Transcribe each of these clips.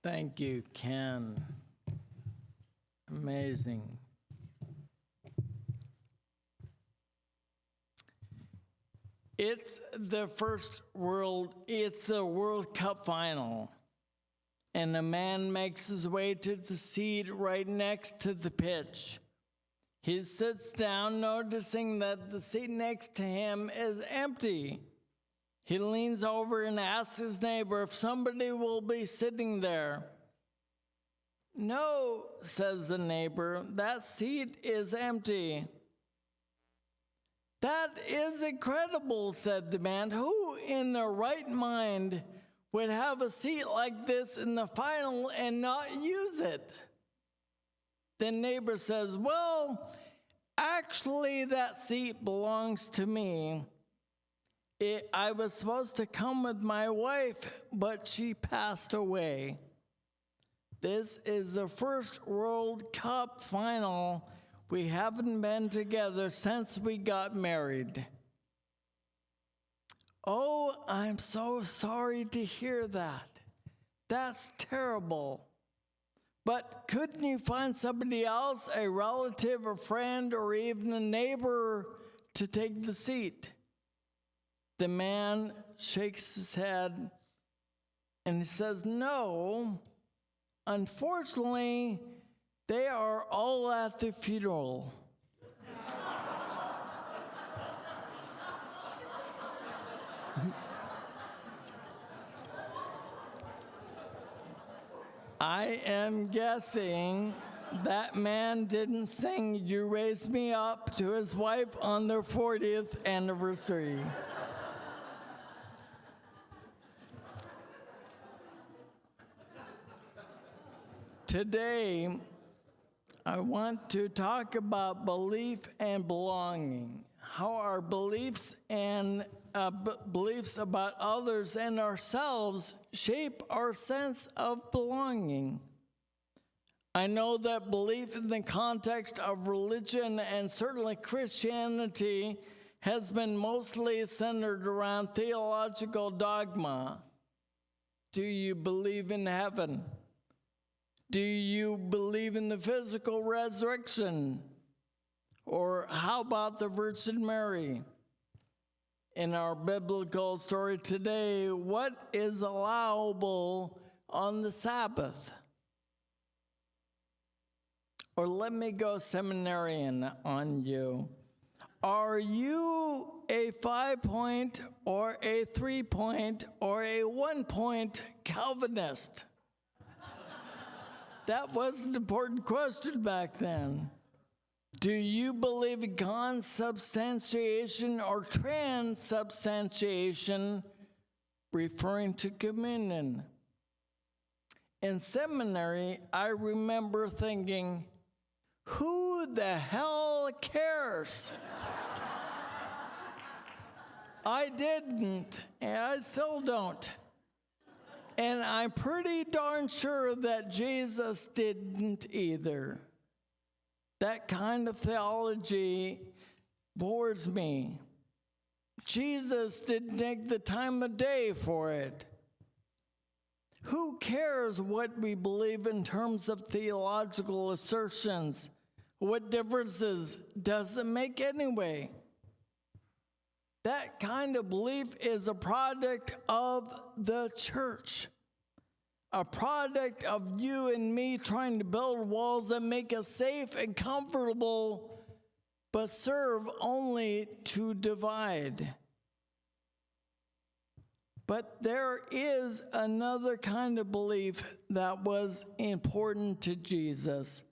Thank you, Ken. Amazing. It's the World Cup final. And a man makes his way to the seat right next to the pitch. He sits down, noticing that the seat next to him is empty. He leans over and asks his neighbor if somebody will be sitting there. "No," says the neighbor, "that seat is empty." "That is incredible," said the man. "Who in their right mind would have a seat like this in the final and not use it?" The neighbor says, "Well, actually that seat belongs to me. I was supposed to come with my wife, but she passed away. This is the first World Cup final. We haven't been together since we got married." "Oh, I'm so sorry to hear that. That's terrible. But couldn't you find somebody else, a relative, a friend, or even a neighbor to take the seat?" The man shakes his head and he says, "No, unfortunately, they are all at the funeral." I am guessing that man didn't sing "You Raised Me Up" to his wife on their 40th anniversary. Today, I want to talk about belief and belonging, how our beliefs and beliefs about others and ourselves shape our sense of belonging. I know that belief in the context of religion and certainly Christianity has been mostly centered around theological dogma. Do you believe in heaven? Do you believe in the physical resurrection? Or how about the Virgin Mary? In our biblical story today, what is allowable on the Sabbath? Or let me go seminarian on you. Are you a 5-point or a 3-point or a 1-point Calvinist? That was an important question back then. Do you believe in consubstantiation or transubstantiation, referring to communion? In seminary, I remember thinking, who the hell cares? I didn't, and I still don't. And I'm pretty darn sure that Jesus didn't either. That kind of theology bores me. Jesus didn't take the time of day for it. Who cares what we believe in terms of theological assertions? What differences does it make anyway? That kind of belief is a product of the church, a product of you and me trying to build walls that make us safe and comfortable, but serve only to divide. But there is another kind of belief that was important to Jesus.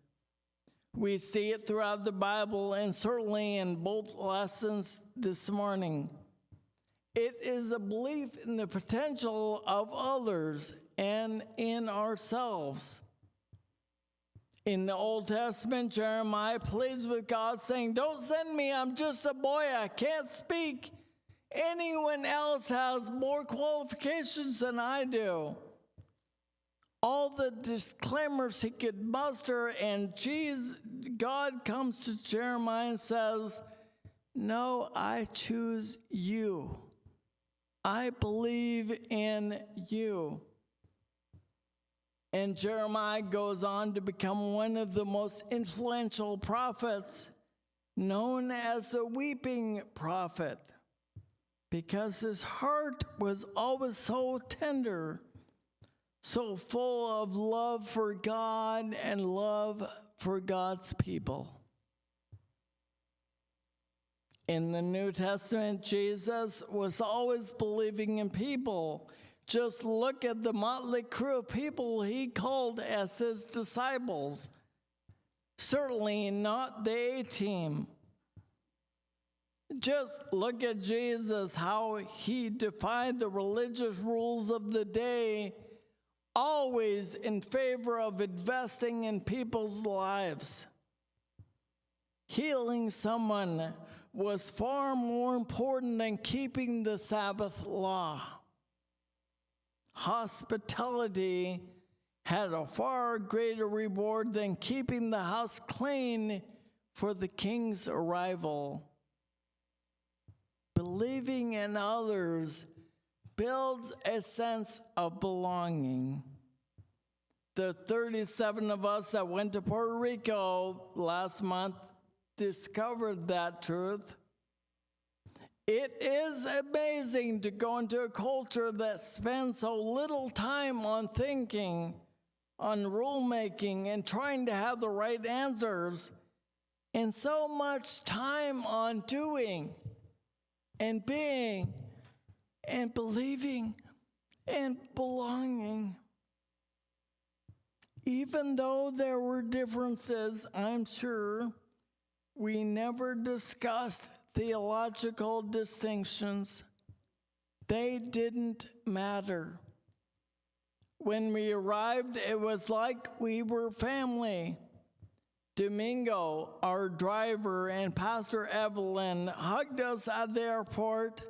We see it throughout the Bible and certainly in both lessons this morning. It is a belief in the potential of others and in ourselves. In the Old Testament, Jeremiah pleads with God saying, "Don't send me, I'm just a boy, I can't speak. Anyone else has more qualifications than I do." All the disclaimers he could muster, and God comes to Jeremiah and says, "No, I choose you. I believe in you." And Jeremiah goes on to become one of the most influential prophets, known as the weeping prophet, because his heart was always so tender, so full of love for God and love for God's people. In the New Testament, Jesus was always believing in people. Just look at the motley crew of people he called as his disciples. Certainly not the A-team. Just look at Jesus, how he defied the religious rules of the day, always in favor of investing in people's lives. Healing someone was far more important than keeping the Sabbath law. Hospitality had a far greater reward than keeping the house clean for the king's arrival. Believing in others builds a sense of belonging. The 37 of us that went to Puerto Rico last month discovered that truth. It is amazing to go into a culture that spends so little time on thinking, on rulemaking, and trying to have the right answers, and so much time on doing and being and believing and belonging. Even though there were differences, I'm sure, we never discussed theological distinctions. They didn't matter. When we arrived, it was like we were family. Domingo, our driver, and Pastor Evelyn hugged us at the airport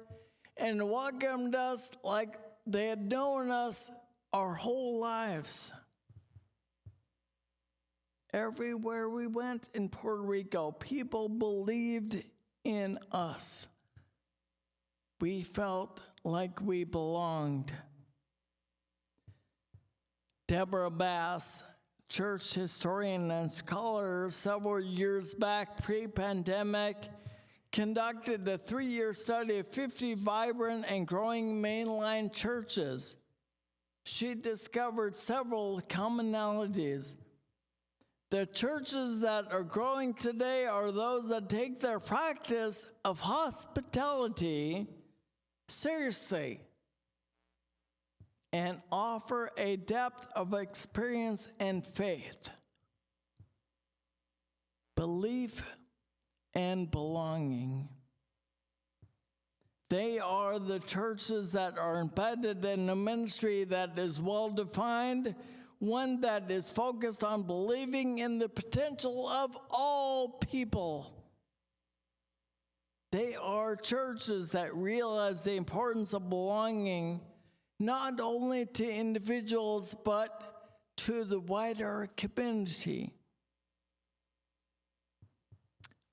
and welcomed us like they had known us our whole lives. Everywhere we went in Puerto Rico, people believed in us. We felt like we belonged. Deborah Bass, church historian and scholar, several years back, pre-pandemic, conducted a 3-year study of 50 vibrant and growing mainline churches. She discovered several commonalities. The churches that are growing today are those that take their practice of hospitality seriously and offer a depth of experience and faith, belief, and belonging. They are the churches that are embedded in a ministry that is well-defined, one that is focused on believing in the potential of all people. They are churches that realize the importance of belonging not only to individuals, but to the wider community.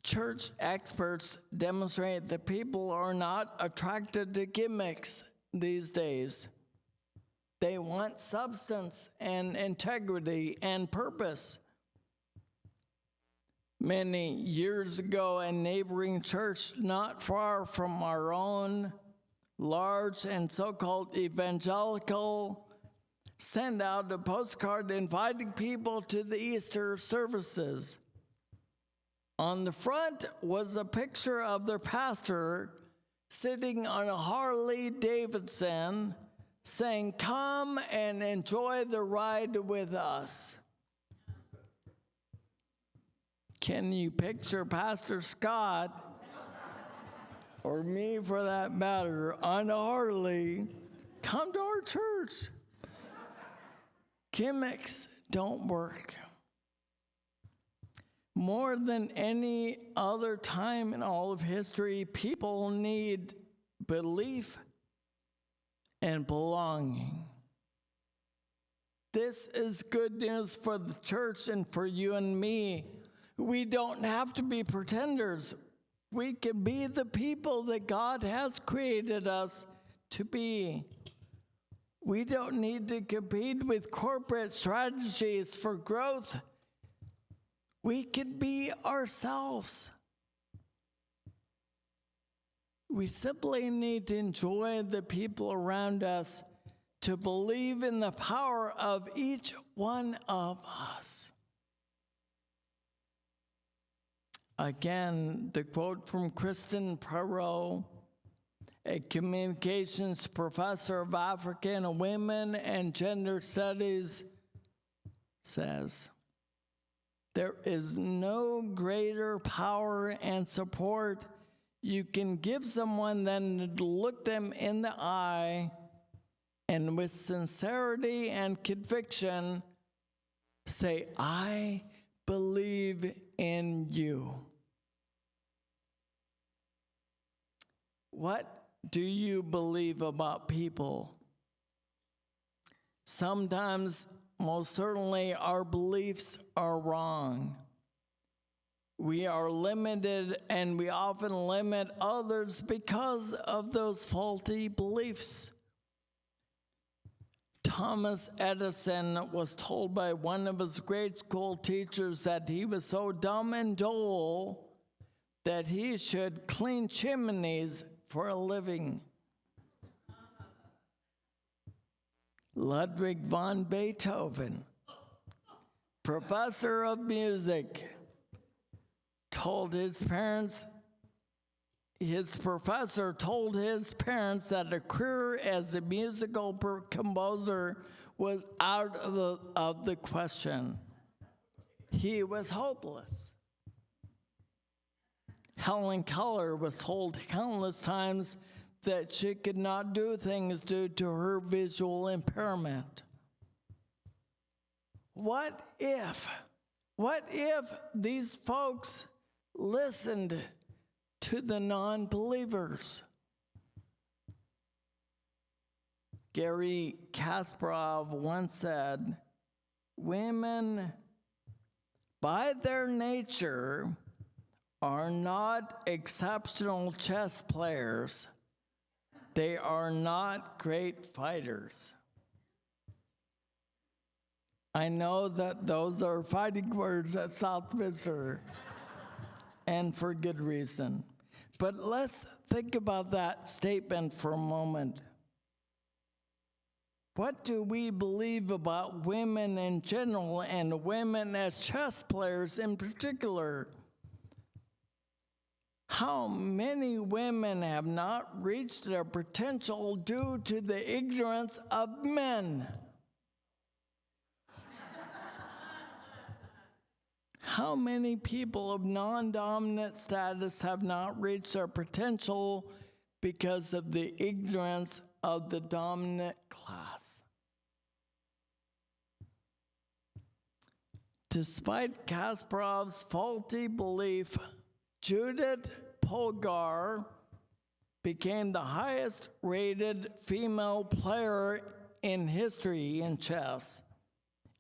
Church experts demonstrate that people are not attracted to gimmicks these days. They want substance and integrity and purpose. Many years ago, a neighboring church not far from our own, large and so-called evangelical, sent out a postcard inviting people to the Easter services. On the front was a picture of their pastor sitting on a Harley Davidson, saying, "Come and enjoy the ride with us." Can you picture Pastor Scott, or me for that matter, on a Harley? Come to our church. Gimmicks don't work. More than any other time in all of history, people need belief and belonging. This is good news for the church and for you and me. We don't have to be pretenders. We can be the people that God has created us to be. We don't need to compete with corporate strategies for growth. We can be ourselves. We simply need to enjoy the people around us, to believe in the power of each one of us. Again, the quote from Kristen Perot, a communications professor of African women and gender studies, says, "There is no greater power and support you can give someone than to look them in the eye and with sincerity and conviction say, 'I believe in you.'" What do you believe about people? Sometimes, most certainly, our beliefs are wrong. We are limited, and we often limit others because of those faulty beliefs. Thomas Edison was told by one of his grade school teachers that he was so dumb and dull that he should clean chimneys for a living. Ludwig von Beethoven, professor of music, told his professor told his parents that a career as a musical composer was out of the question. He was hopeless. Helen Keller was told countless times that she could not do things due to her visual impairment. What if these folks listened to the non-believers? Gary Kasparov once said, "Women, by their nature, are not exceptional chess players. They are not great fighters." I know that those are fighting words at Southminster, and for good reason. But let's think about that statement for a moment. What do we believe about women in general and women as chess players in particular? How many women have not reached their potential due to the ignorance of men? How many people of non-dominant status have not reached their potential because of the ignorance of the dominant class? Despite Kasparov's faulty belief, Judith Polgar became the highest rated female player in history in chess,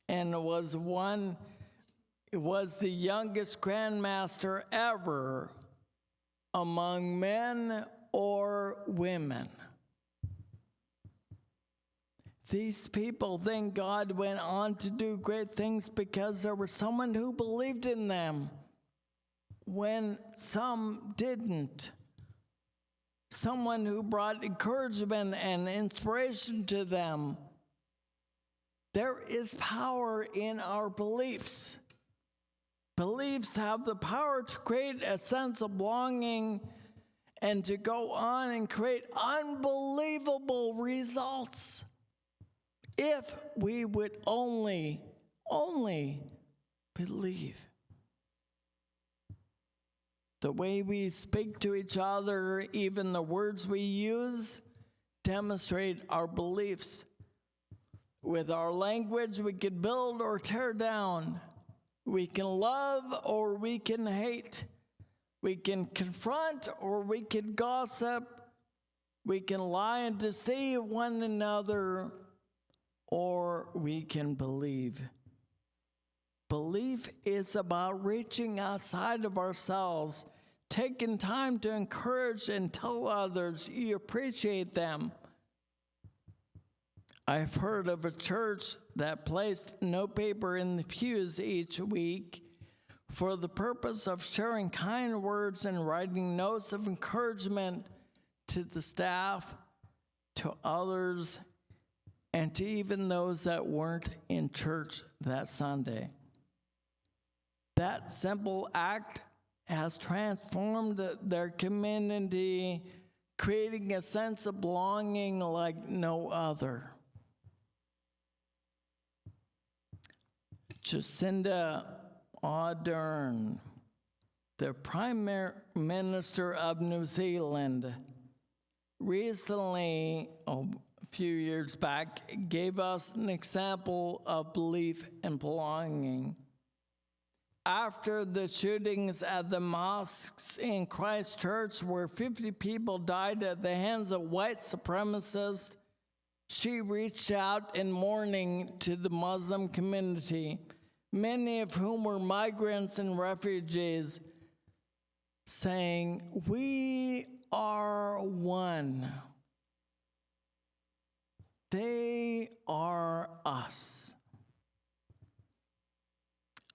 and was the youngest grandmaster ever among men or women. These people think God went on to do great things because there was someone who believed in them when some didn't. Someone who brought encouragement and inspiration to them. There is power in our beliefs. Beliefs have the power to create a sense of belonging and to go on and create unbelievable results if we would only believe. The way we speak to each other, even the words we use, demonstrate our beliefs. With our language, we can build or tear down. We can love or we can hate. We can confront or we can gossip. We can lie and deceive one another, or we can believe. Belief is about reaching outside of ourselves, taking time to encourage and tell others you appreciate them. I've heard of a church that placed no paper in the pews each week for the purpose of sharing kind words and writing notes of encouragement to the staff, to others, and to even those that weren't in church that Sunday. That simple act has transformed their community, creating a sense of belonging like no other. Jacinda Ardern, the Prime Minister of New Zealand, recently, a few years back, gave us an example of belief and belonging. After the shootings at the mosques in Christchurch, where 50 people died at the hands of white supremacists, she reached out in mourning to the Muslim community, many of whom were migrants and refugees, saying, "We are one. They are us."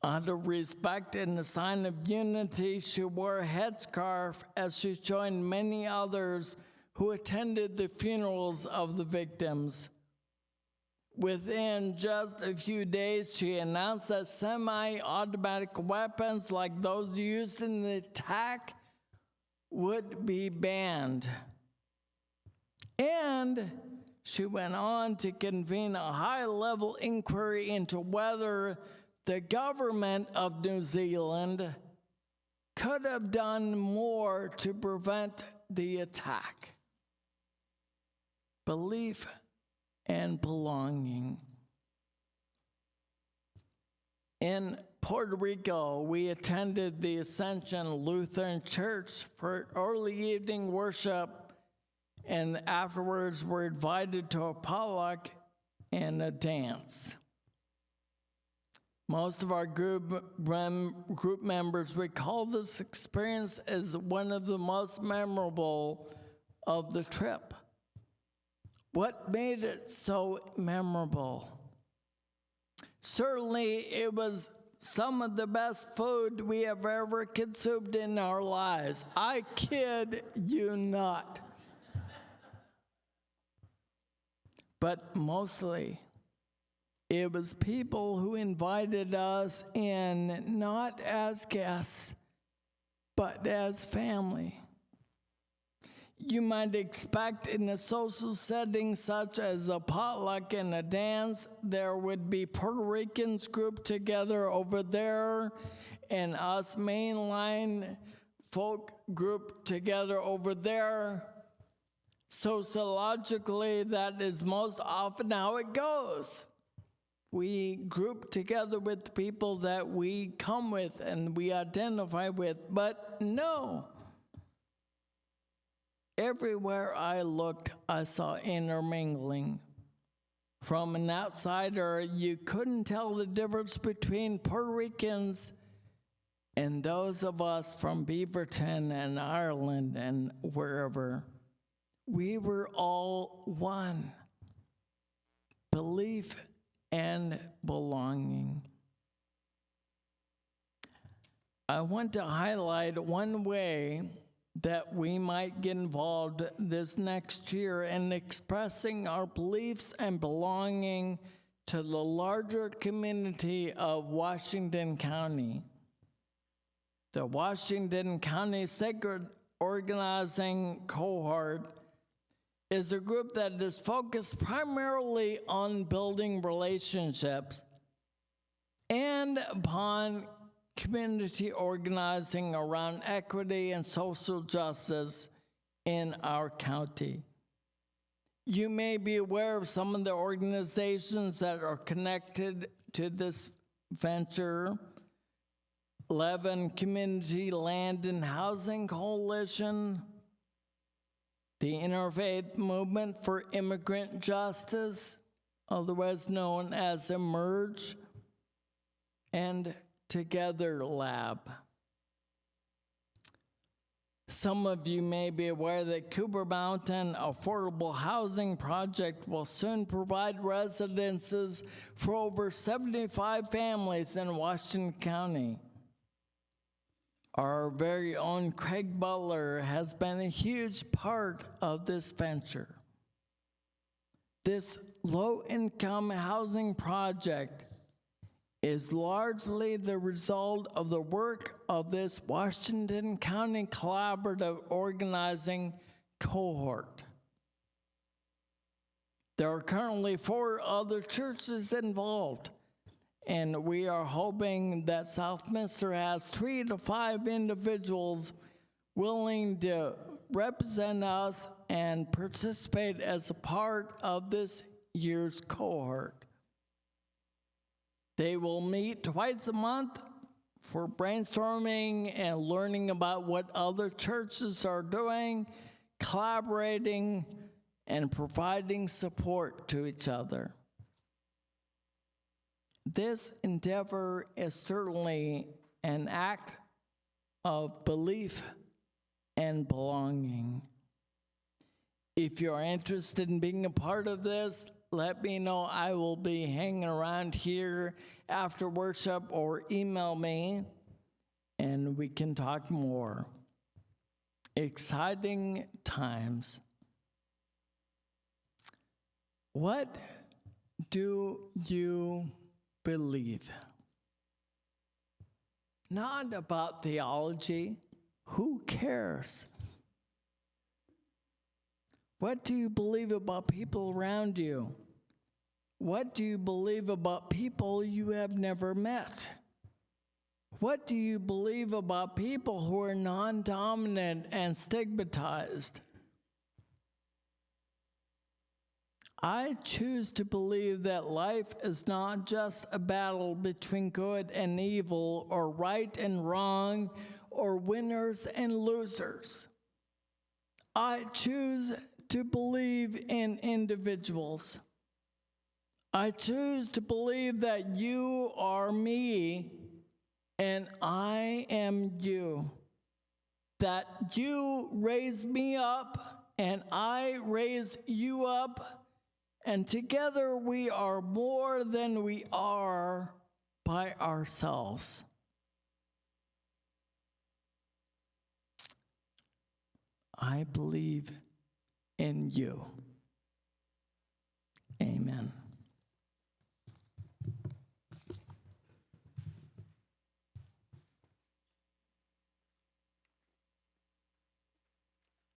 Out of respect and a sign of unity, she wore a headscarf as she joined many others who attended the funerals of the victims. Within just a few days, she announced that semi-automatic weapons like those used in the attack would be banned. And she went on to convene a high-level inquiry into whether the government of New Zealand could have done more to prevent the attack. Belief and belonging. In Puerto Rico, we attended the Ascension Lutheran Church for early evening worship, and afterwards were invited to a potluck and a dance. Most of our group members recall this experience as one of the most memorable of the trip. What made it so memorable? Certainly, it was some of the best food we have ever consumed in our lives. I kid you not. But mostly, it was people who invited us in, not as guests, but as family. You might expect in a social setting such as a potluck and a dance, there would be Puerto Ricans grouped together over there, and us mainline folk grouped together over there. Sociologically, that is most often how it goes. We group together with people that we come with and we identify with, but no. Everywhere I looked, I saw intermingling. From an outsider, you couldn't tell the difference between Puerto Ricans and those of us from Beaverton and Ireland and wherever. We were all one. Belief and belonging. I want to highlight one way that we might get involved this next year in expressing our beliefs and belonging to the larger community of Washington County. The Washington County Sacred Organizing Cohort is a group that is focused primarily on building relationships and upon community organizing around equity and social justice in our county. You may be aware of some of the organizations that are connected to this venture. 11 Community Land and Housing Coalition, the Interfaith Movement for Immigrant Justice, otherwise known as Emerge, and Together Lab. Some of you may be aware that Cooper Mountain Affordable Housing Project will soon provide residences for over 75 families in Washington County. Our very own Craig Butler has been a huge part of this venture. This low-income housing project is largely the result of the work of this Washington County Collaborative Organizing Cohort. There are currently 4 other churches involved, and we are hoping that Southminster has 3 to 5 individuals willing to represent us and participate as a part of this year's cohort. They will meet twice a month for brainstorming and learning about what other churches are doing, collaborating, and providing support to each other. This endeavor is certainly an act of belief and belonging. If you are interested in being a part of this, let me know. I will be hanging around here after worship, or email me and we can talk more. Exciting times. What do you believe? Not about theology. Who cares? What do you believe about people around you? What do you believe about people you have never met? What do you believe about people who are non-dominant and stigmatized? I choose to believe that life is not just a battle between good and evil, or right and wrong, or winners and losers. I choose to believe in individuals. I choose to believe that you are me and I am you. That you raise me up and I raise you up, and together we are more than we are by ourselves. I believe in you. Amen.